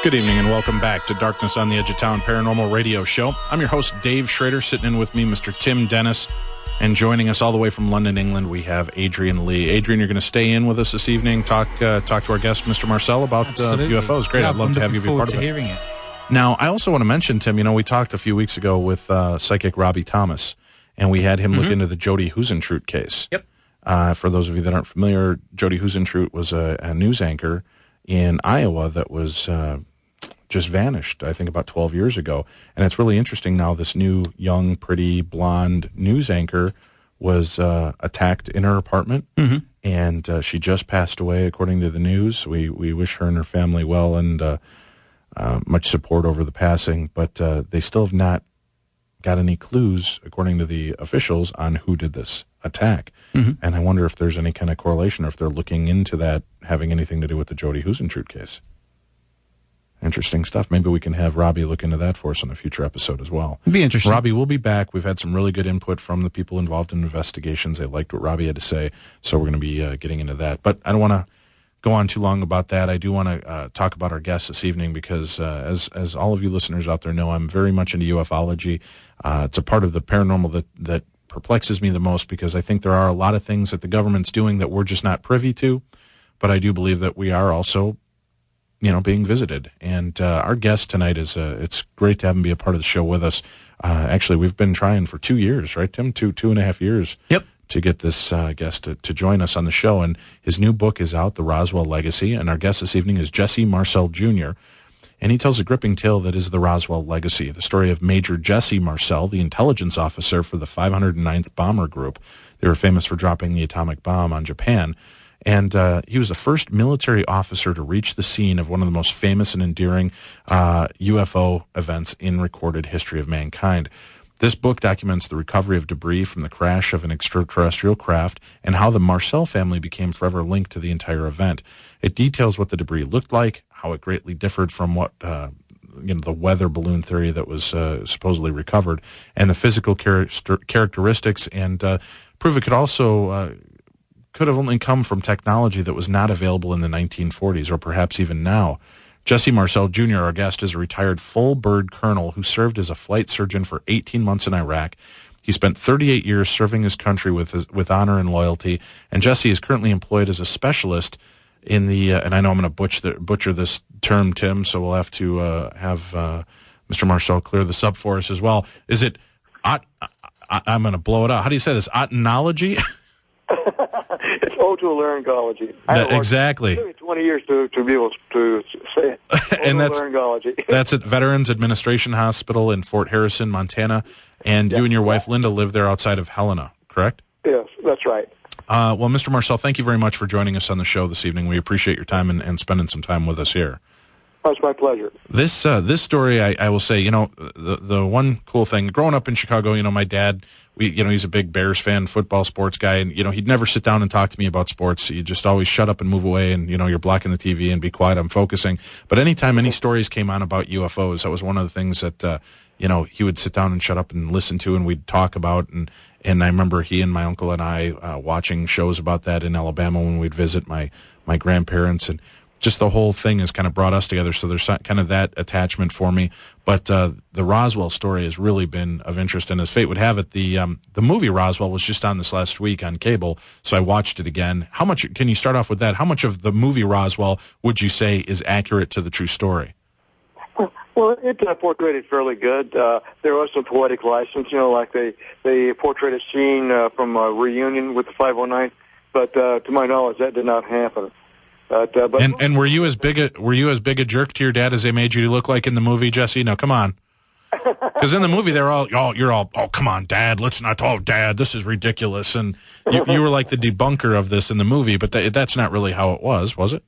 Good evening and welcome back to Darkness on the Edge of Town Paranormal Radio Show. I'm your host, Dave Schrader. Sitting in with me, Mr. Tim Dennis. And joining us all the way from London, England, we have Adrian Lee. Adrian, you're going to stay in with us this evening, talk to our guest, Mr. Marcel, about UFOs. Great. Yeah, I'd love to have you be part of it. Hearing it. Now, I also want to mention, Tim, we talked a few weeks ago with psychic Robbie Thomas, and we had him look into the Jody Huisentruit case. Yep. For those of you that aren't familiar, Jody Huisentruit was a news anchor in Iowa that was just vanished, I think, about 12 years ago. And it's really interesting now, this new, young, pretty, blonde news anchor was attacked in her apartment, and she just passed away, according to the news. We wish her and her family well, and much support over the passing, but they still have not got any clues, according to the officials, on who did this attack. And I wonder if there's any kind of correlation, or if they're looking into that having anything to do with the Jody Huisentruit case. Interesting stuff. Maybe we can have Robbie look into that for us on a future episode as well. It'd be interesting. Robbie will be back. We've had some really good input from the people involved in investigations. They liked what Robbie had to say, so we're going to be getting into that. But I don't want to go on too long about that. I do want to talk about our guest this evening because, as all of you listeners out there know, I'm very much into ufology. It's a part of the paranormal that perplexes me the most, because I think there are a lot of things that the government's doing that we're just not privy to. But I do believe that we are also, being visited. And our guest tonight is, it's great to have him be a part of the show with us. Actually, we've been trying for 2 years, right, Tim? Two and a half years. Yep. To get this guest to join us on the show. And his new book is out, The Roswell Legacy. And our guest this evening is Jesse Marcel Jr., and he tells a gripping tale that is the Roswell legacy, the story of Major Jesse Marcel, the intelligence officer for the 509th Bomber Group. They were famous for dropping the atomic bomb on Japan. And he was the first military officer to reach the scene of one of the most famous and endearing UFO events in recorded history of mankind. This book documents the recovery of debris from the crash of an extraterrestrial craft and how the Marcel family became forever linked to the entire event. It details what the debris looked like, how it greatly differed from what the weather balloon theory that was supposedly recovered, and the physical characteristics, and prove it could have only come from technology that was not available in the 1940s, or perhaps even now. Jesse Marcel Jr., our guest, is a retired full-bird colonel who served as a flight surgeon for 18 months in Iraq. He spent 38 years serving his country with honor and loyalty, and Jesse is currently employed as a specialist in the, and I know I'm going to butcher this term, Tim, so we'll have to have Mr. Marcel clear this up for us as well. Is it, I'm going to blow it out. How do you say this, otonology? It's otolaryngology. Exactly. It took me 20 years to be able to say it. And otolaryngology. That's at Veterans Administration Hospital in Fort Harrison, Montana. And you and your wife, Linda, live there outside of Helena, correct? Yes, that's right. Well, Mr. Marcel, thank you very much for joining us on the show this evening. We appreciate your time and spending some time with us here. Oh, it's my pleasure. This story, I will say, the one cool thing, growing up in Chicago, my dad, he's a big Bears fan, football, sports guy, and, he'd never sit down and talk to me about sports. He'd just always shut up and move away, and, you're blocking the TV and be quiet, I'm focusing. But anytime any stories came on about UFOs, that was one of the things that, he would sit down and shut up and listen to, and we'd talk about, and I remember he and my uncle and I watching shows about that in Alabama when we'd visit my grandparents, and just the whole thing has kind of brought us together, so there's kind of that attachment for me. But the Roswell story has really been of interest, and as fate would have it, the movie Roswell was just on this last week on cable, so I watched it again. How much, can you start off with that? How much of the movie Roswell would you say is accurate to the true story? Well, it portrayed it fairly good. There was some poetic license, like they portrayed a scene from a reunion with the 509, but to my knowledge, that did not happen. But were you as big a jerk to your dad as they made you look like in the movie, Jesse? No, come on. Because in the movie they're all, oh, come on, Dad, let's not, oh, Dad, this is ridiculous, and you were like the debunker of this in the movie, but that's not really how it was it?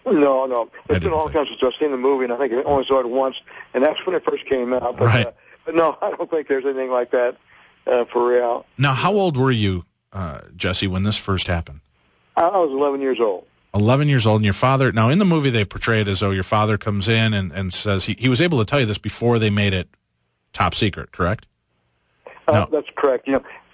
No. It's been all kinds of stuff. I've seen the movie, and I think I only saw it once, and that's when it first came out. But, right. But no, I don't think there's anything like that for real. Now, how old were you, Jesse, when this first happened? I was 11 years old. 11 years old, and your father, now in the movie they portray it as though your father comes in and says, he was able to tell you this before they made it top secret, correct? No. That's correct.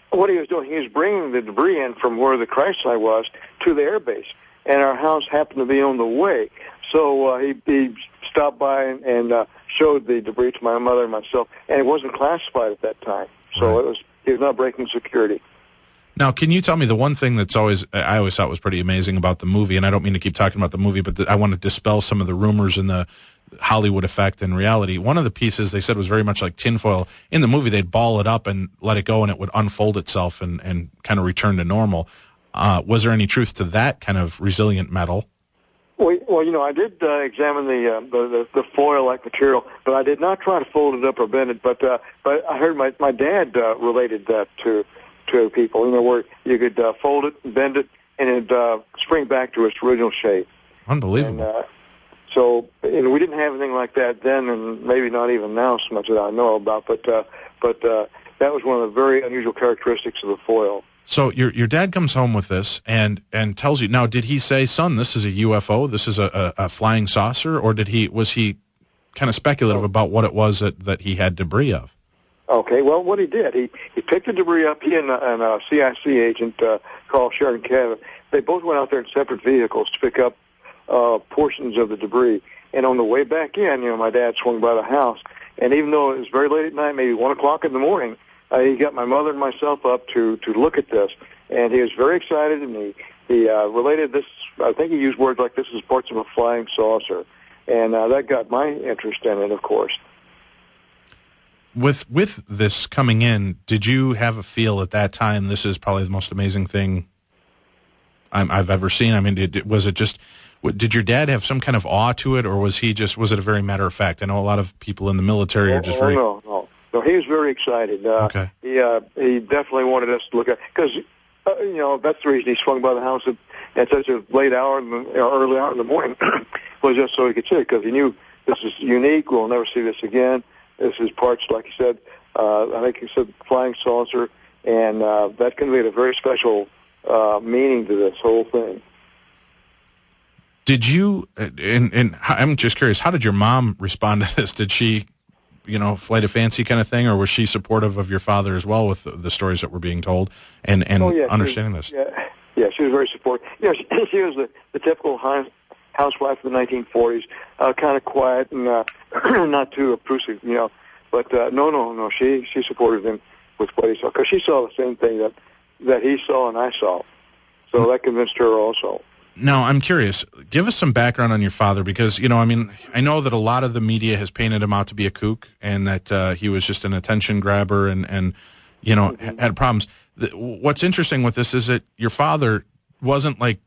What he was doing, he was bringing the debris in from where the crash site was to the air base. and our house happened to be on the way. So he stopped by and showed the debris to my mother and myself, and it wasn't classified at that time. So Right. he was not breaking security. Now, can you tell me the one thing I always thought was pretty amazing about the movie, and I don't mean to keep talking about the movie, but I want to dispel some of the rumors and the Hollywood effect and reality. One of the pieces they said was very much like tinfoil. In the movie, they'd ball it up and let it go, and it would unfold itself and kind of return to normal. Was there any truth to that kind of resilient metal? Well, I did examine the foil-like material, but I did not try to fold it up or bend it. But I heard my dad related that to people, where you could fold it, bend it, and it'd spring back to its original shape. Unbelievable. And we didn't have anything like that then, and maybe not even now so much that I know about. But that was one of the very unusual characteristics of the foil. So your dad comes home with this and tells you. Now, did he say, "Son, this is a UFO, this is a flying saucer," or was he kind of speculative about what it was that he had debris of? Okay, well, what he did, he picked the debris up. He and a CIC agent, Carl Sheridan Cabot, they both went out there in separate vehicles to pick up portions of the debris. And on the way back in, my dad swung by the house, and even though it was very late at night, maybe 1 o'clock in the morning, he got my mother and myself up to look at this, and he was very excited, and he related this. I think he used words like, "This is parts of a flying saucer," and that got my interest in it, of course. With this coming in, did you have a feel at that time, this is probably the most amazing thing I've ever seen? I mean, did your dad have some kind of awe to it, or was it a very matter of fact? I know a lot of people in the military are just very... No, he was very excited. Okay. He definitely wanted us to look at, because, that's the reason he swung by the house at such a late hour, early hour in the morning, was just so he could see it, because he knew this is unique, we'll never see this again. This is parts, like you said, I think he said flying saucer, and that conveyed a very special meaning to this whole thing. Did you, and I'm just curious, how did your mom respond to this? Did she, flight of fancy kind of thing, or was she supportive of your father as well with the stories that were being told and understanding this? Yeah, she was very supportive. She was the typical housewife of the 1940s, kind of quiet and not too obtrusive, But no, she supported him with what he saw, because she saw the same thing that he saw and I saw. So that convinced her also. Now, I'm curious. Give us some background on your father, because, I know that a lot of the media has painted him out to be a kook and that he was just an attention grabber and had problems. What's interesting with this is that your father wasn't like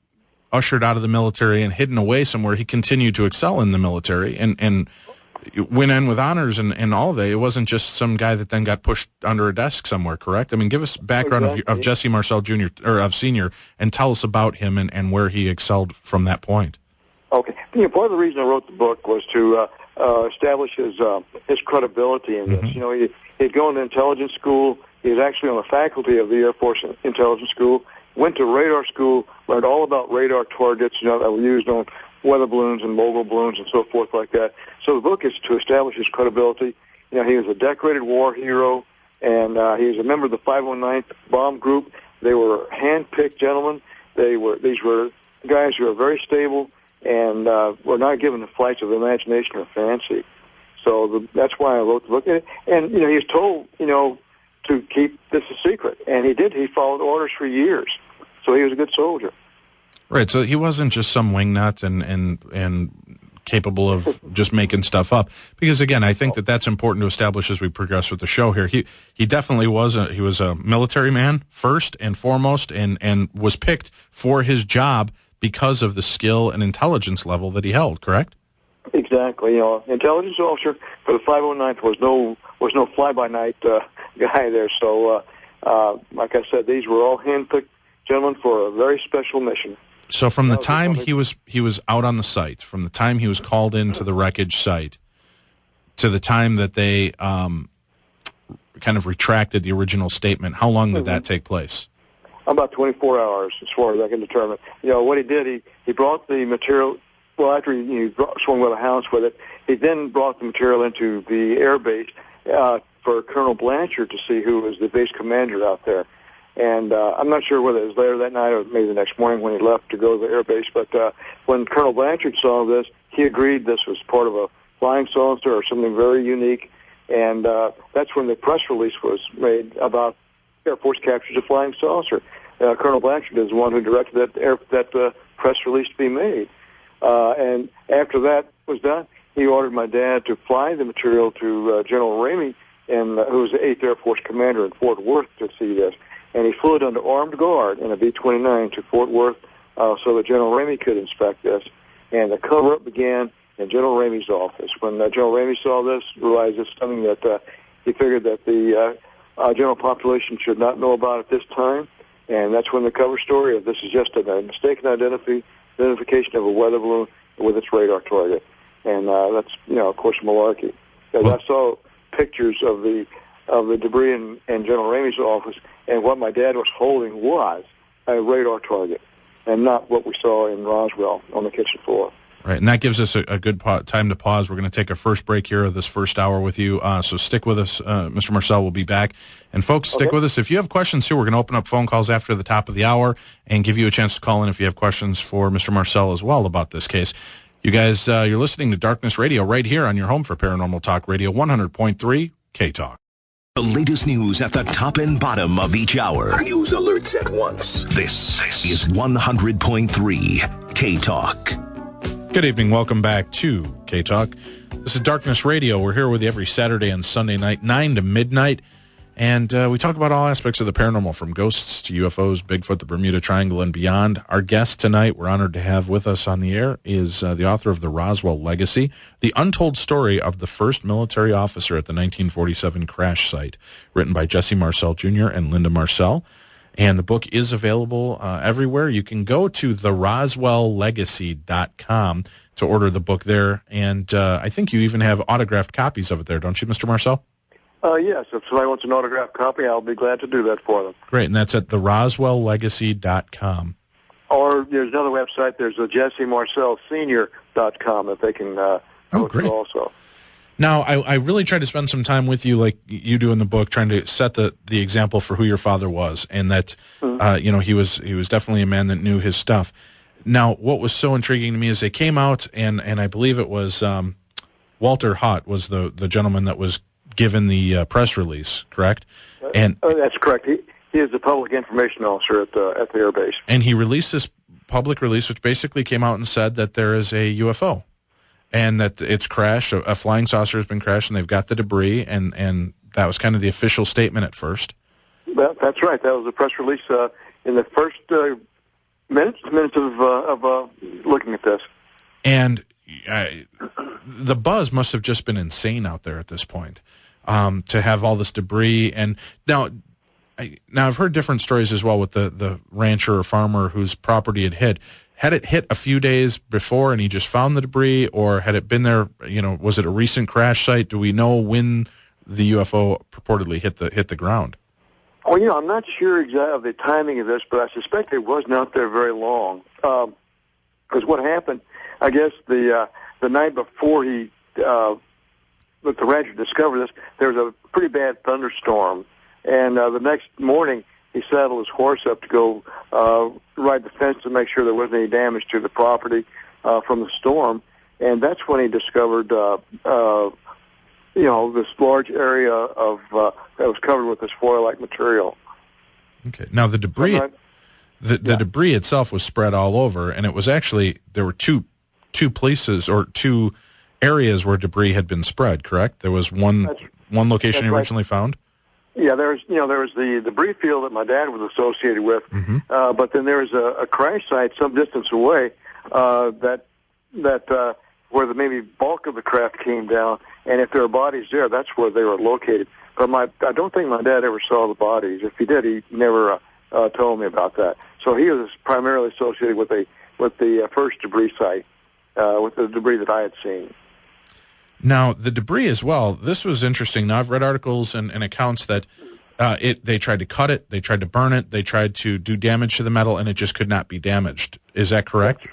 ushered out of the military and hidden away somewhere. He continued to excel in the military and went in with honors and all that. It wasn't just some guy that then got pushed under a desk somewhere, correct? I mean, give us background of Jesse Marcel Jr. or of Sr. and tell us about him and where he excelled from that point. Okay. Part of the reason I wrote the book was to establish his credibility in this. He'd gone to intelligence school. He was actually on the faculty of the Air Force Intelligence School. Went to radar school, learned all about radar targets, that were used on weather balloons and mogul balloons and so forth like that. So the book is to establish his credibility. He was a decorated war hero, and he was a member of the 509th Bomb Group. They were hand-picked gentlemen. These were guys who were very stable and were not given the flights of imagination or fancy. So that's why I wrote the book. And he was told, to keep this a secret, and he did. He followed orders for years. So he was a good soldier. Right, so he wasn't just some wingnut and capable of just making stuff up. Because again, I think that's important to establish as we progress with the show here. He definitely was a military man first and foremost, and was picked for his job because of the skill and intelligence level that he held. Correct? Exactly. Intelligence officer for the 509th was no fly-by-night guy there. So, like I said, these were all hand-picked gentlemen for a very special mission. So from the time he was out on the site, from the time he was called into the wreckage site, to the time that they kind of retracted the original statement, how long did that take place? About 24 hours, as far as I can determine. What he did, he brought the material. Well, after he swung by the house with it, he then brought the material into the air base for Colonel Blanchard to see who was the base commander out there. And I'm not sure whether it was later that night or maybe the next morning when he left to go to the air base. But when Colonel Blanchard saw this, he agreed this was part of a flying saucer or something very unique. And that's when the press release was made about Air Force captures a flying saucer. Colonel Blanchard is the one who directed that press release to be made. And after that was done, he ordered my dad to fly the material to General Ramey, who was the 8th Air Force commander in Fort Worth, to see this. And he flew it under armed guard in a B-29 to Fort Worth so that General Ramey could inspect this. And the cover-up began in General Ramey's office. When General Ramey saw this, realized it's something that he figured that the general population should not know about at this time. And that's when the cover story of this is just a mistaken identification of a weather balloon with its radar target. And that's, of course, malarkey. Because I saw pictures of the debris in General Ramey's office, and what my dad was holding was a radar target, and not what we saw in Roswell on the kitchen floor. Right, and that gives us a good time to pause. We're going to take a first break here of this first hour with you, so stick with us. Mr. Marcel will be back. And folks, stick with us. If you have questions, too, we're going to open up phone calls after the top of the hour and give you a chance to call in if you have questions for Mr. Marcel as well about this case. You guys, you're listening to Darkness Radio right here on your home for Paranormal Talk Radio, 100.3 K-Talk. The latest news at the top and bottom of each hour. News alerts at once. This is 100.3 K-Talk. Good evening. Welcome back to K-Talk. This is Darkness Radio. We're here with you every Saturday and Sunday night, 9 to midnight. And we talk about all aspects of the paranormal, from ghosts to UFOs, Bigfoot, the Bermuda Triangle, and beyond. Our guest tonight, we're honored to have with us on the air, is the author of The Roswell Legacy, the untold story of the first military officer at the 1947 crash site, written by Jesse Marcel Jr. and Linda Marcel. And the book is available everywhere. You can go to theroswelllegacy.com to order the book there. And I think you even have autographed copies of it there, don't you, Mr. Marcel? Yes. If somebody wants an autographed copy, I'll be glad to do that for them. Great. And that's at theroswelllegacy.com. Or there's another website. There's a JesseMarcelSenior.com that they can go to also. Now, I really tried to spend some time with you, like you do in the book, trying to set the example for who your father was, and that he was definitely a man that knew his stuff. Now, what was so intriguing to me is they came out, and I believe it was Walter Haut was the gentleman that was given the press release, correct? And that's correct. He is the public information officer at the air base, and he released this public release, which basically came out and said that there is a UFO. And that it's crashed, a flying saucer has been crashed, and they've got the debris, and that was kind of the official statement at first. That's right. That was a press release in the first minutes of looking at this. And the buzz must have just been insane out there at this point, to have all this debris. And now I've heard different stories as well with the rancher or farmer whose property it hit. Had it hit a few days before and he just found the debris, or had it been there, was it a recent crash site? Do we know when the UFO purportedly hit the ground? Well, I'm not sure exactly of the timing of this, but I suspect it wasn't out there very long. Because what happened, I guess the night before the rancher discovered this, there was a pretty bad thunderstorm. And the next morning, he saddled his horse up to go ride the fence to make sure there wasn't any damage to the property from the storm. And that's when he discovered, this large area of that was covered with this foil-like material. Okay. Now the debris, the debris itself was spread all over, and it was actually there were two places or two areas where debris had been spread. Correct? There was one location he originally found. Yeah, there was the debris field that my dad was associated with, but then there was a crash site some distance away that where the maybe bulk of the craft came down, and if there were bodies there, that's where they were located. But I don't think my dad ever saw the bodies. If he did, he never told me about that. So he was primarily associated with the first debris site, with the debris that I had seen. Now, the debris as well, this was interesting. Now, I've read articles and accounts that they tried to cut it, they tried to burn it, they tried to do damage to the metal, and it just could not be damaged. Is that correct?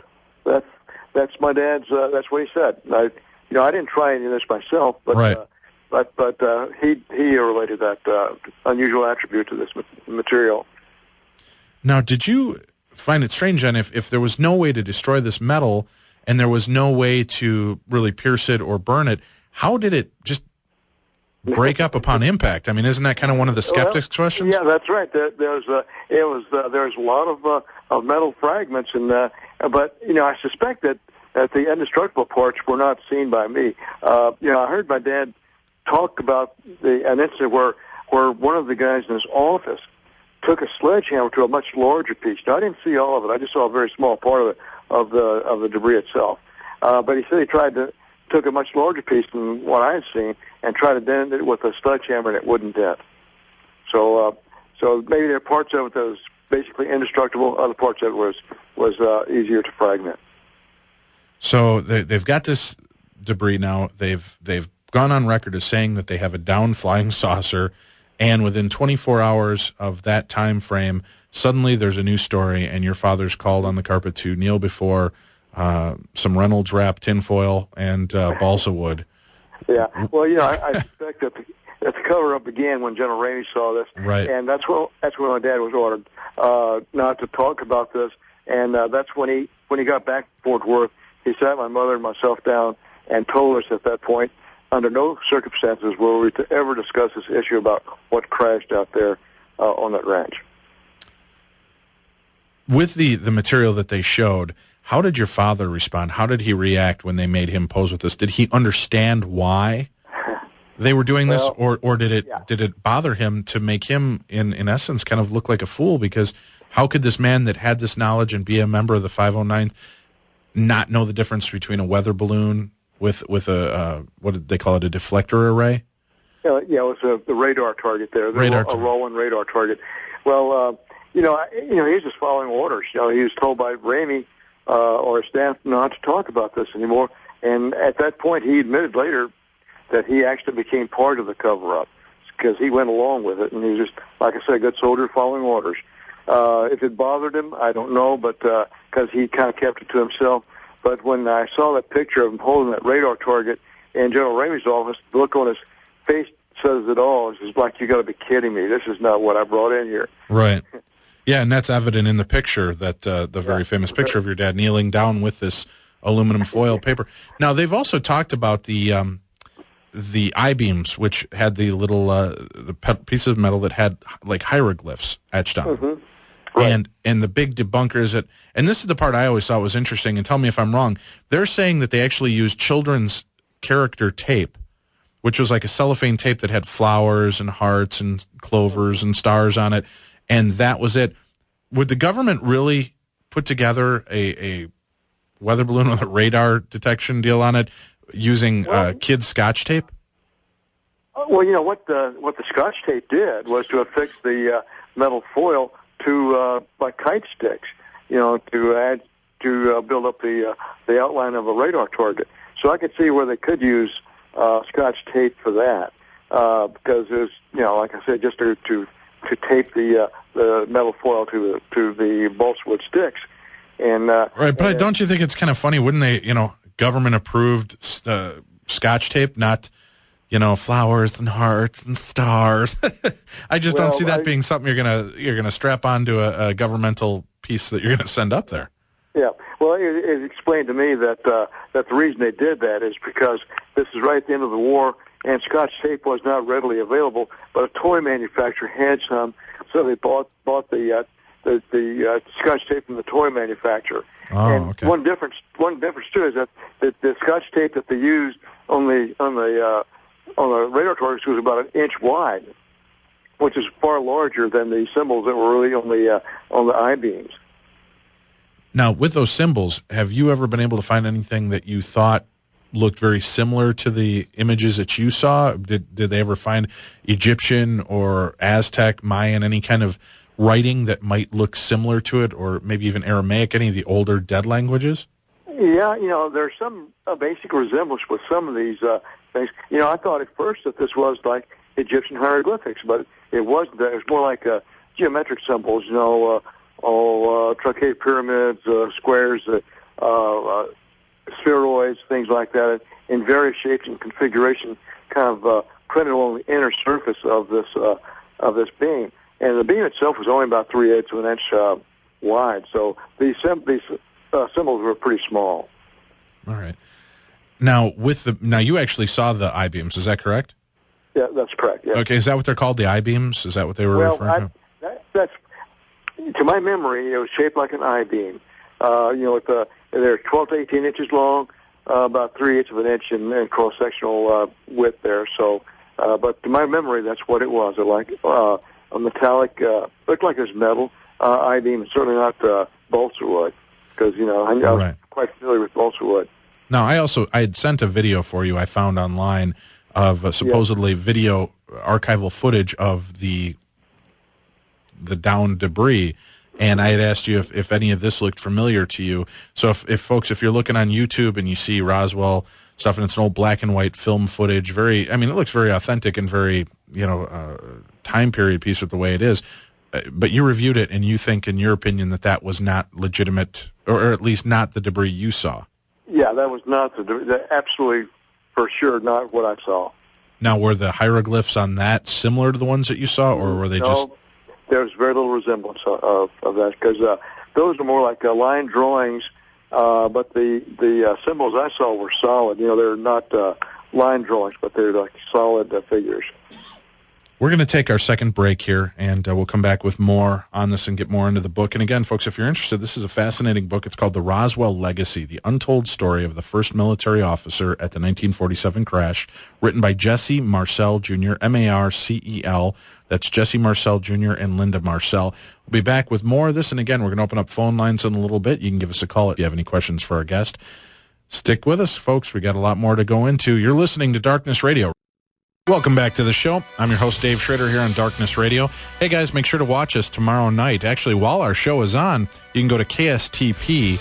That's my dad's, that's what he said. I didn't try any of this myself, but right. But he related that unusual attribute to this material. Now, did you find it strange, then, if there was no way to destroy this metal and there was no way to really pierce it or burn it, how did it just break up upon impact? I mean, isn't that kind of one of the skeptics' questions? Yeah, that's right. There's a lot of metal fragments, and but I suspect that the indestructible parts were not seen by me. I heard my dad talk about an incident where one of the guys in his office took a sledgehammer to a much larger piece. Now, I didn't see all of it. I just saw a very small part of it, of the debris itself. But he said he took a much larger piece than what I had seen and tried to dent it with a sledgehammer, and it wouldn't dent. So maybe there are parts of it that was basically indestructible. Other parts of it was easier to fragment. So they've got this debris now. They've gone on record as saying that they have a downed flying saucer, and within 24 hours of that time frame, suddenly there's a new story, and your father's called on the carpet to kneel before some Reynolds wrap, tinfoil, and balsa wood. Yeah, well, I suspect that the cover-up began when General Ramey saw this, right? And that's when my dad was ordered not to talk about this, and that's when he got back to Fort Worth. He sat my mother and myself down and told us at that point, under no circumstances were we to ever discuss this issue about what crashed out there on that ranch. With the material that they showed, how did your father respond? How did he react when they made him pose with this? Did he understand why they were doing this, or did it bother him to make him, in essence, kind of look like a fool? Because how could this man that had this knowledge and be a member of the 509th not know the difference between a weather balloon with a what did they call it, a deflector array? Yeah, it was the radar target there, a rolling radar target. Well, he was just following orders. He was told by Ramey or his staff not to talk about this anymore. And at that point, he admitted later that he actually became part of the cover-up because he went along with it, and he was just, like I said, a good soldier following orders. If it bothered him, I don't know, but because he kind of kept it to himself. But when I saw that picture of him holding that radar target in General Ramey's office, the look on his face says it all. It's just like, you got to be kidding me. This is not what I brought in here. Right. Yeah, and that's evident in the picture, that the very famous picture of your dad kneeling down with this aluminum foil paper. Now, they've also talked about the I-beams, which had the little pieces of metal that had like hieroglyphs etched on them. Mm-hmm. Right. And the big debunkers and this is the part I always thought was interesting, and tell me if I'm wrong, they're saying that they actually used children's character tape, which was like a cellophane tape that had flowers and hearts and clovers and stars on it, and that was it. Would the government really put together a weather balloon with a radar detection deal on it using kids' Scotch tape? Well, what the Scotch tape did was to affix the metal foil to like kite sticks, to build up the outline of a radar target. So I could see where they could use Scotch tape for that, because it was, like I said, just to tape the metal foil to the balsa wood sticks. And right, but don't you think it's kind of funny? Wouldn't they, government approved Scotch tape, not flowers and hearts and stars? I just don't see that being something you're gonna strap onto a governmental piece that you're gonna send up there. Yeah, well, it explained to me that the reason they did that is because this is right at the end of the war, and Scotch tape was not readily available, but a toy manufacturer had some, so they bought the Scotch tape from the toy manufacturer. Oh, and okay. One difference too is that the Scotch tape that they used on the radar targets was about an inch wide, which is far larger than the symbols that were really on the I-beams. Now, with those symbols, have you ever been able to find anything that you thought looked very similar to the images that you saw? Did they ever find Egyptian or Aztec, Mayan, any kind of writing that might look similar to it, or maybe even Aramaic, any of the older dead languages? Yeah, there's some basic resemblance with some of these things. I thought at first that this was like Egyptian hieroglyphics, but it wasn't. It was more like geometric symbols, truncated pyramids, squares, spheroids, things like that, in various shapes and configuration, kind of printed on the inner surface of this beam. and the beam itself was only about 3/8 of an inch wide. So these symbols were pretty small. All right. Now, you actually saw the I-beams, is that correct? Yeah, that's correct. Yeah. Okay, is that what they're called, the I-beams? Is that what they were referring to? That's to my memory, it was shaped like an I-beam. They're 12 to 18 inches long, about 3/8 of an inch in cross-sectional width there. So, but to my memory, that's what it was. It like a metallic, looked like it was metal I-beam, certainly not balsa wood, because I was quite familiar with balsa wood. Now, I had sent a video for you I found online of supposedly video archival footage of the downed debris, and I had asked you if any of this looked familiar to you. So if you're looking on YouTube and you see Roswell stuff and it's an old black and white film footage, it looks very authentic and very, time period piece with the way it is. But you reviewed it and you think, in your opinion, that was not legitimate, or at least not the debris you saw. Yeah, that was not absolutely, for sure, not what I saw. Now, were the hieroglyphs on that similar to the ones that you saw, or were they just... No, there's very little resemblance of that, because those are more like line drawings, but the symbols I saw were solid. They're not line drawings, but they're like solid figures. We're going to take our second break here, and we'll come back with more on this and get more into the book. And again, folks, if you're interested, this is a fascinating book. It's called The Roswell Legacy, the untold story of the first military officer at the 1947 crash, written by Jesse Marcel Jr., Marcel. That's Jesse Marcel Jr. and Linda Marcel. We'll be back with more of this. And again, we're going to open up phone lines in a little bit. You can give us a call if you have any questions for our guest. Stick with us, folks. We got a lot more to go into. You're listening to Darkness Radio. Welcome back to the show. I'm your host, Dave Schrader, here on Darkness Radio. Hey, guys, make sure to watch us tomorrow night. Actually, while our show is on, you can go to KSTP,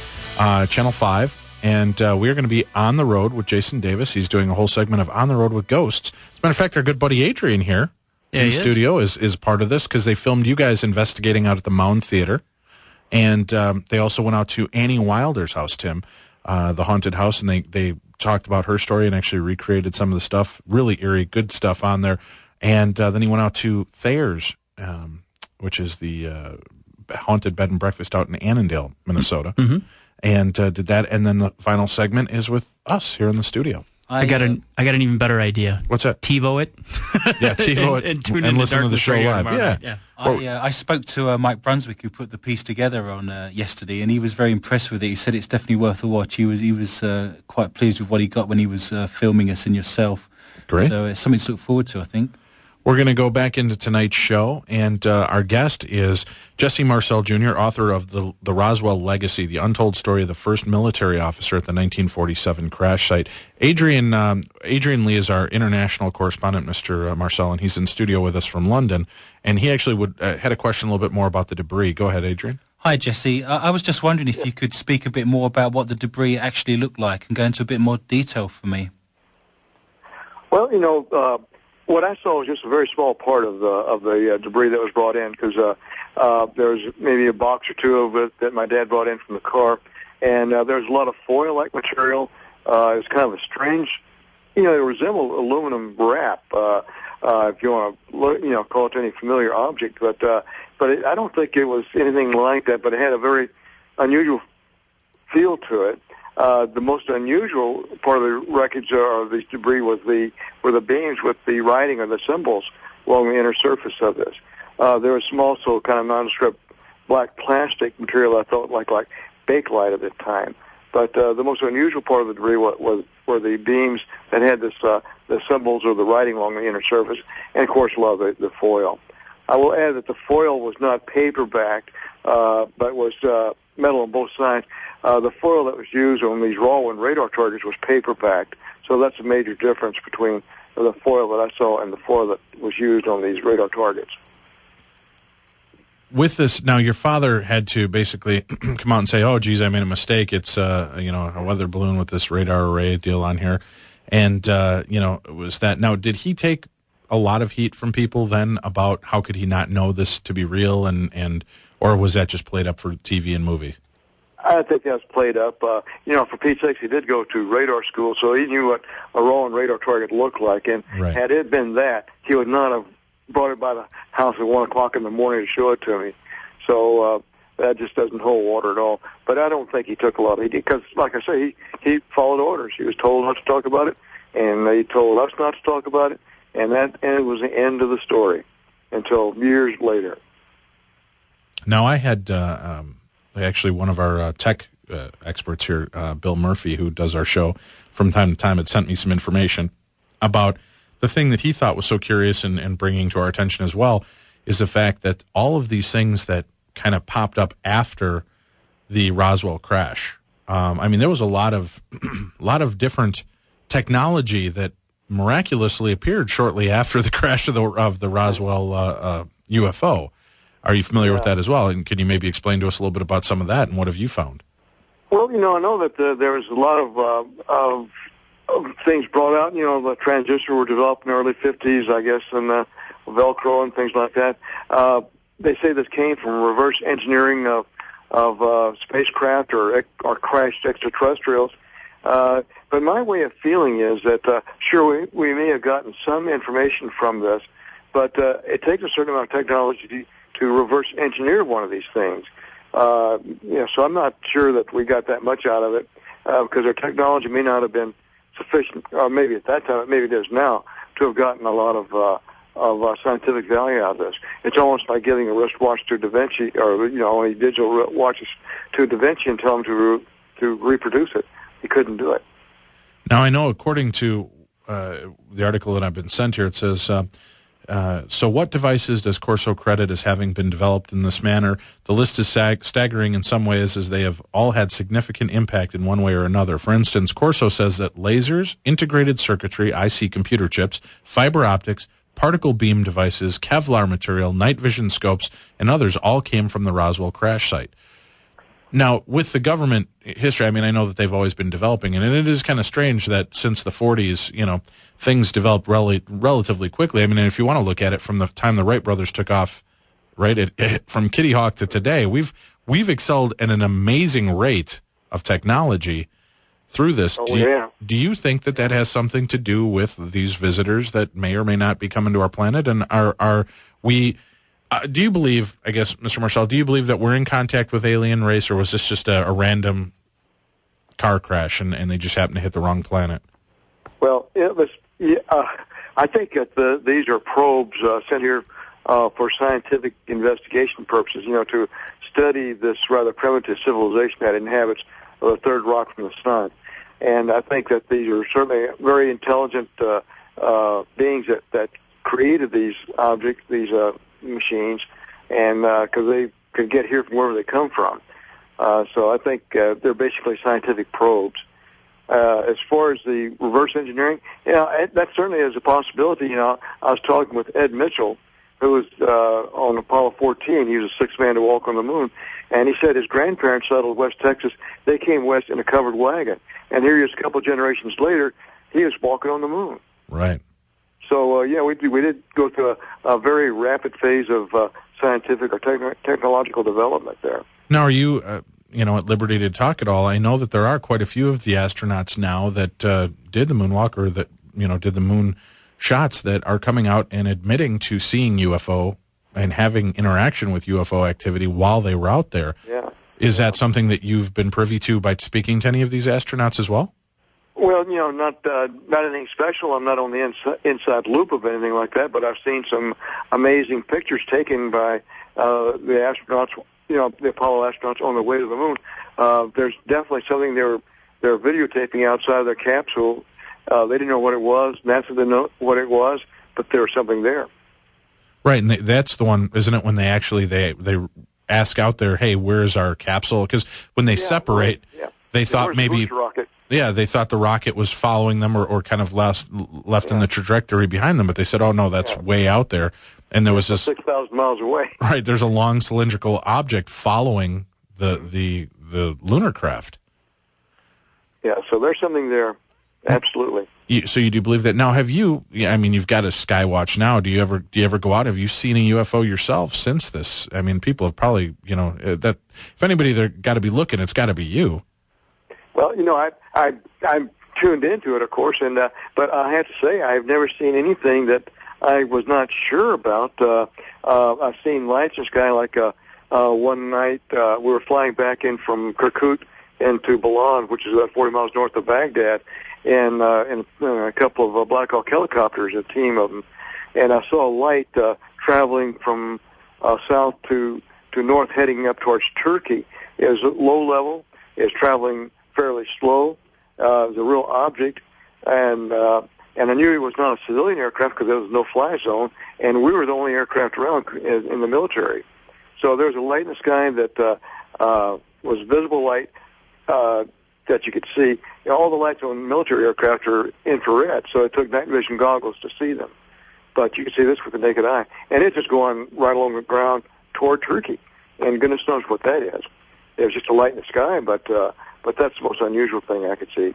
Channel 5, and we're going to be on the road with Jason Davis. He's doing a whole segment of On the Road with Ghosts. As a matter of fact, our good buddy Adrian here in the studio is part of this, because they filmed you guys investigating out at the Mound Theater. And they also went out to Annie Wilder's house, Tim, the haunted house, and they talked about her story and actually recreated some of the stuff, really eerie, good stuff on there. And then he went out to Thayer's, which is the haunted bed and breakfast out in Annandale, Minnesota, and did that. And then the final segment is with us here in the studio. I got an even better idea. What's that? TiVo it. Yeah, TiVo it and listen to the show live. Yeah. I spoke to Mike Brunswick, who put the piece together on yesterday, and he was very impressed with it. He said it's definitely worth a watch. He was quite pleased with what he got when he was filming us and yourself. Great. So it's something to look forward to, I think. We're going to go back into tonight's show, and our guest is Jesse Marcel Jr., author of the Roswell Legacy, the untold story of the first military officer at the 1947 crash site. Adrian Lee is our international correspondent, Mr. Marcel, and he's in studio with us from London, and he actually had a question a little bit more about the debris. Go ahead, Adrian. Hi, Jesse. I was just wondering if you could speak a bit more about what the debris actually looked like and go into a bit more detail for me. Well, what I saw was just a very small part of the debris that was brought in, because there was maybe a box or two of it that my dad brought in from the car, and there was a lot of foil-like material. It was kind of a strange, it resembled aluminum wrap, if you want to, call it any familiar object, but I don't think it was anything like that. But it had a very unusual feel to it. The most unusual part of the wreckage of this debris were the beams with the writing or the symbols along the inner surface of this. There was some also kind of nondescript black plastic material I thought like Bakelite at the time. But the most unusual part of the debris were the beams that had the symbols or the writing along the inner surface, and of course a lot of the foil. I will add that the foil was not paper-backed, but was metal on both sides. The foil that was used on these Roswell radar targets was paper-backed, so that's a major difference between the foil that I saw and the foil that was used on these radar targets. With this, now your father had to basically come out and say, "Oh, geez, I made a mistake. It's a weather balloon with this radar array deal on here," and it was that. Now, did he take a lot of heat from people then about how could he not know this to be real, or was that just played up for TV and movie? I think that was played up. For Pete's sakes, he did go to radar school, so he knew what a Roswell radar target looked like. And had it been that, he would not have brought it by the house at 1 o'clock in the morning to show it to me. So that just doesn't hold water at all. But I don't think he took a lot of it because, like I say, he followed orders. He was told not to talk about it, and they told us not to talk about it, and it was the end of the story until years later. Now, I had actually one of our tech experts here, Bill Murphy, who does our show from time to time, had sent me some information about the thing that he thought was so curious and bringing to our attention as well is the fact that all of these things that kind of popped up after the Roswell crash. I mean, there was a lot of different technology that miraculously appeared shortly after the crash of the Roswell UFO. Are you familiar with that as well? And can you maybe explain to us a little bit about some of that and what have you found? Well, I know that there was a lot of things brought out. The transistors were developed in the early 50s, I guess, and Velcro and things like that. They say this came from reverse engineering of spacecraft or crashed extraterrestrials. But my way of feeling is that, sure, we may have gotten some information from this, but it takes a certain amount of technology to reverse engineer one of these things. So I'm not sure that we got that much out of it because our technology may not have been sufficient, or maybe at that time, maybe it is now, to have gotten a lot of scientific value out of this. It's almost like giving a wristwatch to Da Vinci, or only digital watches to Da Vinci and tell him to reproduce it. He couldn't do it. Now, I know according to the article that I've been sent here, it says, so what devices does Corso credit as having been developed in this manner? The list is staggering in some ways as they have all had significant impact in one way or another. For instance, Corso says that lasers, integrated circuitry, IC computer chips, fiber optics, particle beam devices, Kevlar material, night vision scopes, and others all came from the Roswell crash site. Now, with the government history, I mean, I know that they've always been developing, and it is kind of strange that since the 40s, things developed relatively quickly. I mean, if you want to look at it from the time the Wright brothers took off, right, from Kitty Hawk to today, we've excelled at an amazing rate of technology through this. Do you think that has something to do with these visitors that may or may not be coming to our planet? And are we... do you believe, I guess, Mr. Marcel, do you believe that we're in contact with alien race, or was this just a random car crash and they just happened to hit the wrong planet? Well, I think that these are probes sent here for scientific investigation purposes, to study this rather primitive civilization that inhabits the third rock from the sun. And I think that these are certainly very intelligent beings that created these objects, these machines, and because they could get here from wherever they come from. So I think they're basically scientific probes. As far as the reverse engineering, that certainly is a possibility. I was talking with Ed Mitchell, who was on Apollo 14. He was the sixth man to walk on the moon, and he said his grandparents settled West Texas. They came west in a covered wagon, and here he is a couple generations later. He is walking on the moon. Right. So, we did go through a very rapid phase of scientific or technological development there. Now, are you, at liberty to talk at all? I know that there are quite a few of the astronauts now that did the moonwalk or that, did the moon shots that are coming out and admitting to seeing UFO and having interaction with UFO activity while they were out there. Yeah. Is that something that you've been privy to by speaking to any of these astronauts as well? Well, not anything special. I'm not on the inside loop of anything like that, but I've seen some amazing pictures taken by the astronauts, the Apollo astronauts on their way to the moon. There's definitely something they're videotaping outside of their capsule. They didn't know what it was. NASA didn't know what it was, but there was something there. Right, and that's the one, isn't it, when they actually they ask out there, hey, where's our capsule? Because when they separate, they thought maybe... Yeah, they thought the rocket was following them or kind of left in the trajectory behind them, but they said, oh, no, that's way out there. And there was this... 6,000 miles away. Right, there's a long cylindrical object following the lunar craft. Yeah, so there's something there, absolutely. So you do believe that? Now, have you, you've got a Skywatch now. Do you ever go out? Have you seen a UFO yourself since this? I mean, people have probably, that if anybody, they're got to be looking, it's got to be you. Well, I'm tuned into it, of course, and but I have to say I've never seen anything that I was not sure about. I've seen lights in the sky. Like one night, we were flying back in from Kirkuk into Balan, which is about 40 miles north of Baghdad, and a couple of Black Hawk helicopters, a team of them, and I saw a light traveling from south to north, heading up towards Turkey. It was low level. It was traveling fairly slow. It was a real object, and I knew it was not a civilian aircraft because there was no fly zone, and we were the only aircraft around in the military. So there was a light in the sky that was visible light that you could see. All the lights on military aircraft are infrared, so it took night vision goggles to see them. But you can see this with the naked eye, and it's just going right along the ground toward Turkey, and goodness knows what that is. It was just a light in the sky, but that's the most unusual thing I could see.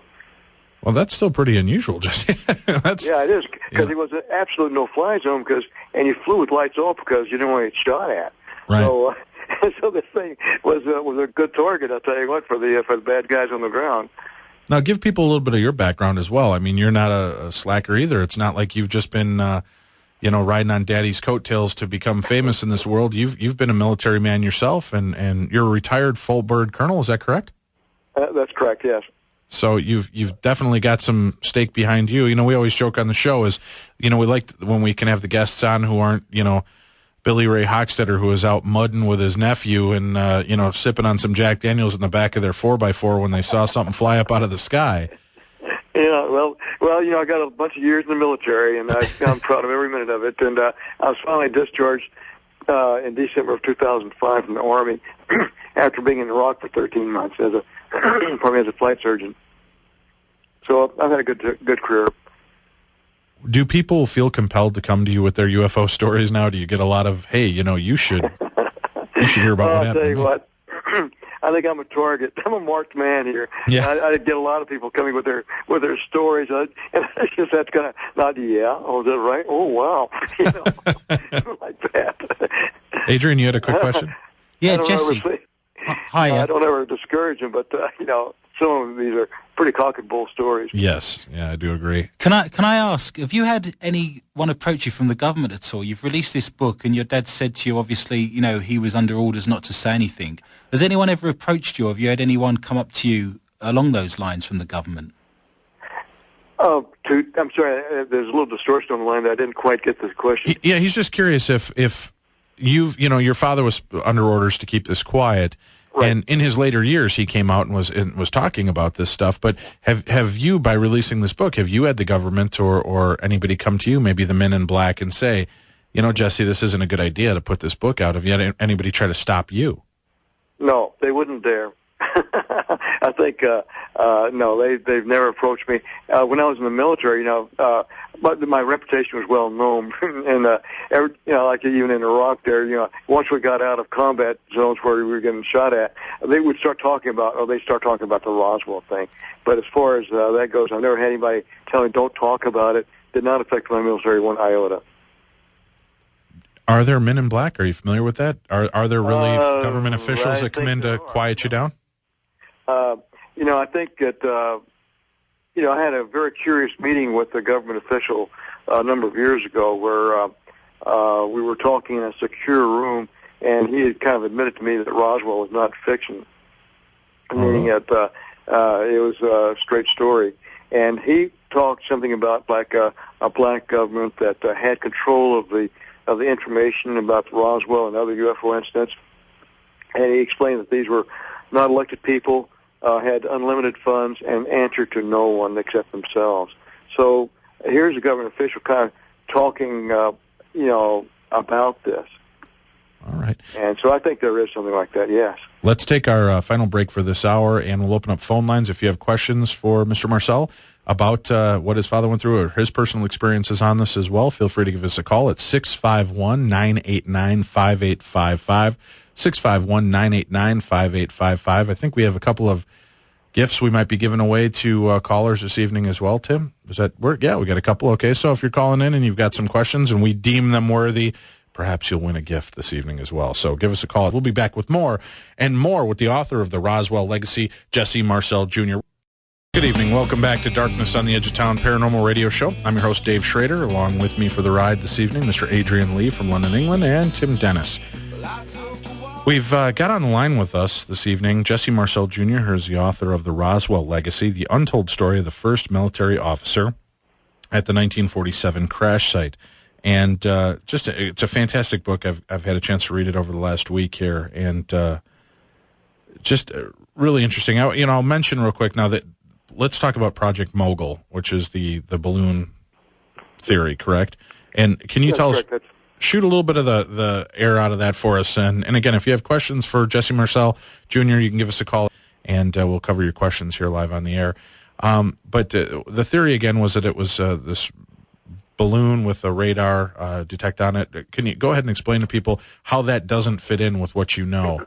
Well, that's still pretty unusual, Jesse. Yeah, it is, because it was an absolute no-fly zone, and you flew with lights off because you didn't want to get shot at. Right. So this thing was a good target, I'll tell you what, for the bad guys on the ground. Now, give people a little bit of your background as well. I mean, you're not a slacker either. It's not like you've just been, riding on Daddy's coattails to become famous in this world. You've been a military man yourself, and you're a retired full bird colonel. Is that correct? That's correct. Yes. So you've definitely got some stake behind you. We always joke on the show is, we like when we can have the guests on who aren't, Billy Ray Hochstetter, who was out mudding with his nephew and, sipping on some Jack Daniels in the back of their 4x4 when they saw something fly up out of the sky. Yeah, well, I got a bunch of years in the military, and I'm proud of every minute of it. And I was finally discharged in December of 2005 from the Army after being in Iraq for 13 months as a flight surgeon. So I've had a good career. Do people feel compelled to come to you with their UFO stories now? Do you get a lot of, hey, you should hear about what happened? I'll tell you what, I think I'm a target. I'm a marked man here. Yeah. I get a lot of people coming with their stories, and it's just that's kind of not, yeah, oh, is that right? Oh, wow, like that. Adrian, you had a quick question? Yeah, Jesse. Hi. I don't ever discourage them, but some of these are pretty cock and bull stories. Yes, yeah, I do agree. Can I ask, have you had anyone approach you from the government at all? You've released this book, and your dad said to you, obviously, he was under orders not to say anything. Has anyone ever approached you? Have you had anyone come up to you along those lines from the government? I'm sorry, there's a little distortion on the line that I didn't quite get this question. Yeah, he's just curious if your father was under orders to keep this quiet. Right. And in his later years, he came out and was talking about this stuff. But have you, by releasing this book, have you had the government or anybody come to you, maybe the Men in Black, and say, Jesse, this isn't a good idea to put this book out? Have you had anybody try to stop you? No, they wouldn't dare. I think no, they've never approached me. When I was in the military, but my reputation was well known, and like even in Iraq, there, once we got out of combat zones where we were getting shot at, they start talking about the Roswell thing. But as far as that goes, I've never had anybody tell me don't talk about it. Did not affect my military one iota. Are there Men in Black? Are you familiar with that? Are there really government officials that come in to quiet you down? I think that, I had a very curious meeting with a government official a number of years ago where we were talking in a secure room, and he had kind of admitted to me that Roswell was not fiction, meaning that it was a straight story. And he talked something about like a black government that had control of the information about Roswell and other UFO incidents. And he explained that these were not elected people, had unlimited funds, and answered to no one except themselves. So here's a government official kind of talking, about this. All right. And so I think there is something like that, yes. Let's take our final break for this hour, and we'll open up phone lines. If you have questions for Mr. Marcel about what his father went through or his personal experiences on this as well, feel free to give us a call at 651-989-5855. 651-989-5855. I think we have a couple of gifts we might be giving away to callers this evening as well, Tim. Does that work? Yeah, we got a couple. Okay, so if you're calling in and you've got some questions and we deem them worthy, perhaps you'll win a gift this evening as well. So give us a call. We'll be back with more and more with the author of The Roswell Legacy, Jesse Marcel Jr. Good evening. Welcome back to Darkness on the Edge of Town Paranormal Radio Show. I'm your host, Dave Schrader. Along with me for the ride this evening, Mr. Adrian Lee from London, England, and Tim Dennis. We've got on the line with us this evening Jesse Marcel Jr., who is the author of The Roswell Legacy, the untold story of the first military officer at the 1947 crash site. And it's a fantastic book. I've had a chance to read it over the last week here, and just really interesting. I'll mention real quick now that let's talk about Project Mogul, which is the balloon theory, correct? And can you tell us, shoot a little bit of the air out of that for us? And again, if you have questions for Jesse Marcel Jr., you can give us a call, and we'll cover your questions here live on the air. But the theory, again, was that it was this balloon with a radar detect on it. Can you go ahead and explain to people how that doesn't fit in with what you know?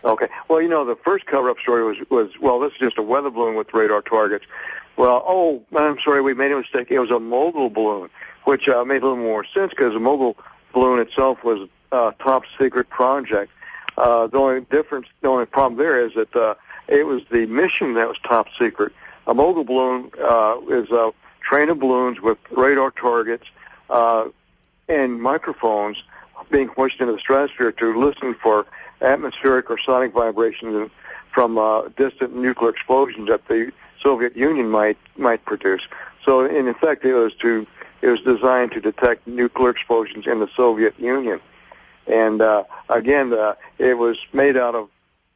Okay. Well, the first cover-up story was this is just a weather balloon with radar targets. Well, I'm sorry, we made a mistake. It was a Mogul balloon, which made a little more sense because the Mogul balloon itself was a top-secret project. The only problem there is that it was the mission that was top secret. A Mogul balloon is a train of balloons with radar targets and microphones being pushed into the stratosphere to listen for atmospheric or sonic vibrations from distant nuclear explosions that the Soviet Union might produce. So, in effect, it was designed to detect nuclear explosions in the Soviet Union. And again, it was made out of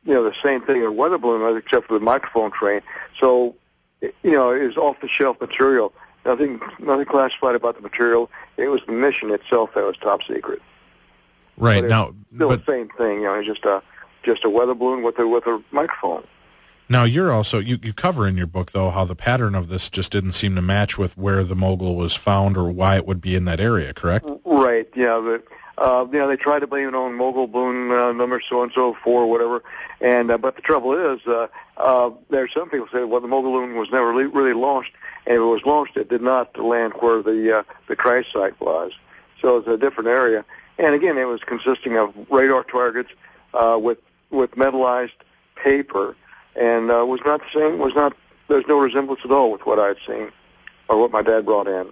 the same thing a weather balloon was, except for the microphone train. So, it was off-the-shelf material. Nothing classified about the material. It was the mission itself that was top secret. Right. But the same thing. It's just a weather balloon with a microphone. Now, you're also you cover in your book though how the pattern of this just didn't seem to match with where the Mogul was found or why it would be in that area. Correct? Right. Yeah. They tried to blame it on Mogul balloon number so and so 4 or whatever, and but the trouble is, there's some people say, well, the Mogul balloon was never really launched, and if it was launched, it did not land where the crash site was. So it's a different area. And again, it was consisting of radar targets with metallized paper, and was not the same. There's no resemblance at all with what I'd seen or what my dad brought in.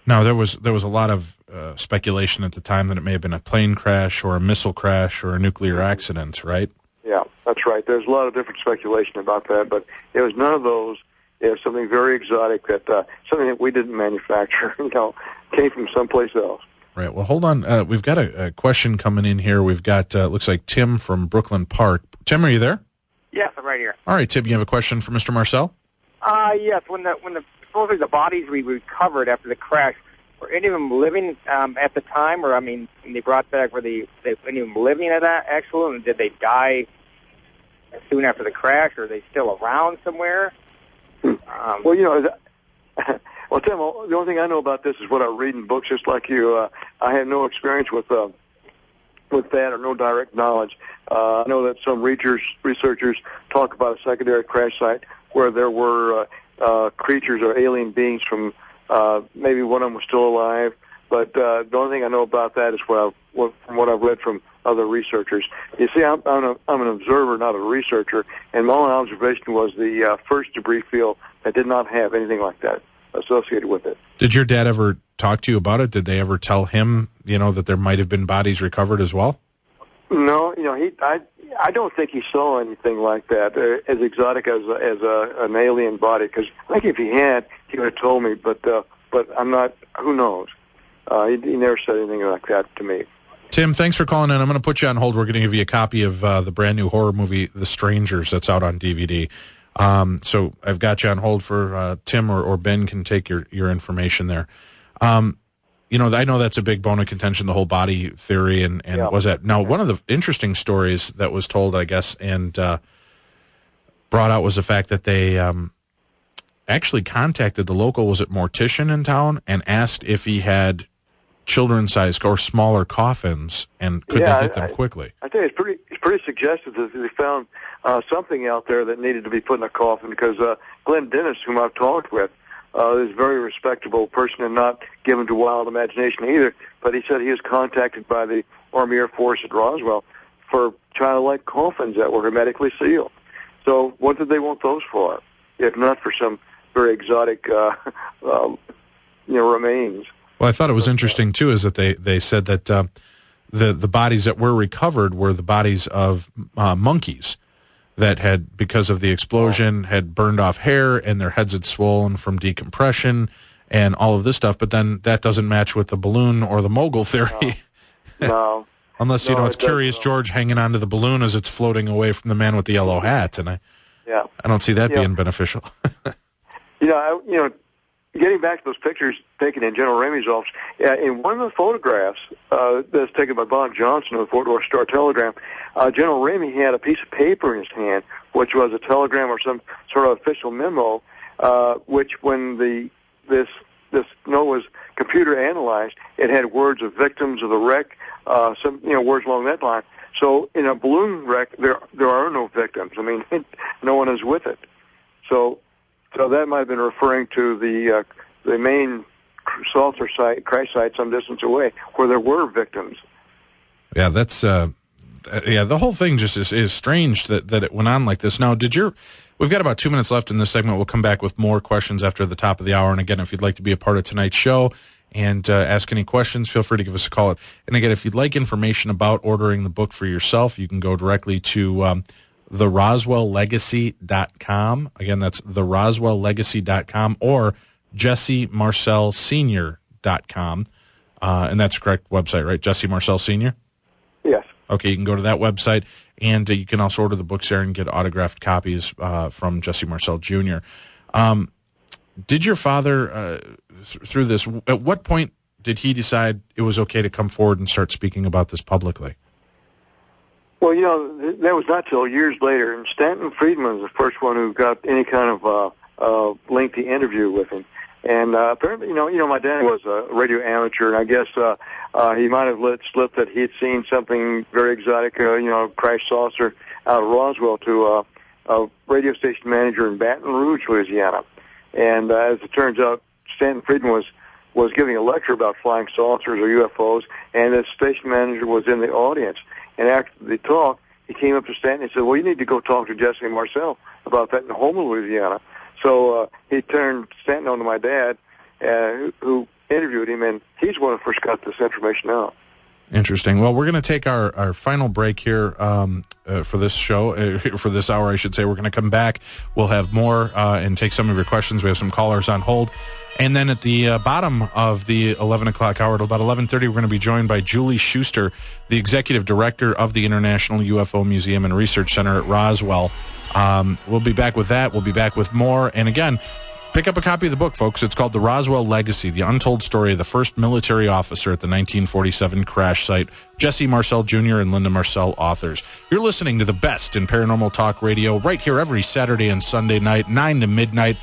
Now there was a lot of speculation at the time that it may have been a plane crash or a missile crash or a nuclear accident, right? Yeah, that's right. There's a lot of different speculation about that, but it was none of those. It was something very exotic something that we didn't manufacture. Came from someplace else. Right. Well, hold on. We've got a question coming in here. We've got, looks like Tim from Brooklyn Park. Tim, are you there? Yes, I'm right here. All right, Tim, you have a question for Mr. Marcel? Yes. Supposedly the bodies we recovered after the crash, were any of them living at the time, or when they brought back, were they any of them living at that accident, and did they die soon after the crash, or are they still around somewhere? Well, Tim, the only thing I know about this is what I read in books, just like you. I had no experience with that or no direct knowledge. I know that some researchers talk about a secondary crash site where there were creatures or alien beings from maybe one of them was still alive. But the only thing I know about that is from what I've read from other researchers. You see, I'm an observer, not a researcher, and my only observation was the first debris field that did not have anything like that associated with it. Did your dad ever talk to you about it? Did they ever tell him, that there might have been bodies recovered as well? No, I don't think he saw anything like that as exotic as an alien body. Because I think if he had, he would have told me. But I'm not. Who knows? He never said anything like that to me. Tim, thanks for calling in. I'm going to put you on hold. We're going to give you a copy of the brand new horror movie, The Strangers, that's out on DVD. So I've got you on hold for Tim or Ben can take your information there. I know that's a big bone of contention, the whole body theory, and yeah. Was that now one of the interesting stories that was told, I guess, and brought out was the fact that they actually contacted the local, was it mortician in town, and asked if he had children-sized or smaller coffins, and could they get them quickly? I think it's pretty suggestive that they found something out there that needed to be put in a coffin, because Glenn Dennis, whom I've talked with, is a very respectable person and not given to wild imagination either, but he said he was contacted by the Army Air Force at Roswell for childlike coffins that were hermetically sealed. So what did they want those for? if not for some very exotic, remains. Well, I thought it was interesting too, is that they said that the bodies that were recovered were the bodies of monkeys that had, because of the explosion, had burned off hair and their heads had swollen from decompression and all of this stuff. But then that doesn't match with the balloon or the mogul theory. No. Unless, it's Curious George hanging onto the balloon as it's floating away from the man with the yellow hat. And I don't see that being beneficial. Getting back to those pictures taken in General Ramey's office, in one of the photographs that's taken by Bob Johnson of the Fort Worth Star-Telegram, General Ramey had a piece of paper in his hand, which was a telegram or some sort of official memo, which when this note was computer analyzed, it had words of victims of the wreck, some words along that line. So in a balloon wreck, there are no victims. I mean, no one is with it. So that might have been referring to the main saucer site, crash site, some distance away, where there were victims. Yeah, that's the whole thing just is strange that it went on like this. Now, we've got about 2 minutes left in this segment. We'll come back with more questions after the top of the hour. And again, if you'd like to be a part of tonight's show and ask any questions, feel free to give us a call. And again, if you'd like information about ordering the book for yourself, you can go directly to theroswelllegacy.com. Again, that's theroswelllegacy.com or jessemarcelsenior.com. And that's the correct website, right? Jesse Marcel Sr.? Yes. Okay, you can go to that website, and you can also order the books there and get autographed copies from Jesse Marcel Jr. Did your father, through this, at what point did he decide it was okay to come forward and start speaking about this publicly? Well, that was not till years later, and Stanton Friedman was the first one who got any kind of lengthy interview with him. And apparently, my dad was a radio amateur, and I guess he might have let slip that he had seen something very exotic, crash saucer out of Roswell to a radio station manager in Baton Rouge, Louisiana. And as it turns out, Stanton Friedman was giving a lecture about flying saucers or UFOs, and the station manager was in the audience. And after the talk, he came up to Stanton and said, well, you need to go talk to Jesse Marcel about that in Houma, Louisiana. So he turned Stanton on to my dad, who interviewed him, and he's the one who first got this information out. Interesting. Well, we're going to take our final break here for this show, for this hour, I should say. We're going to come back. We'll have more and take some of your questions. We have some callers on hold. And then at the bottom of the 11 o'clock hour, at about 11:30, we're going to be joined by Julie Schuster, the executive director of the International UFO Museum and Research Center at Roswell. We'll be back with that. We'll be back with more. And again, pick up a copy of the book, folks. It's called The Roswell Legacy, the untold story of the first military officer at the 1947 crash site. Jesse Marcel Jr. and Linda Marcel, authors. You're listening to the best in paranormal talk radio right here every Saturday and Sunday night, 9 to midnight,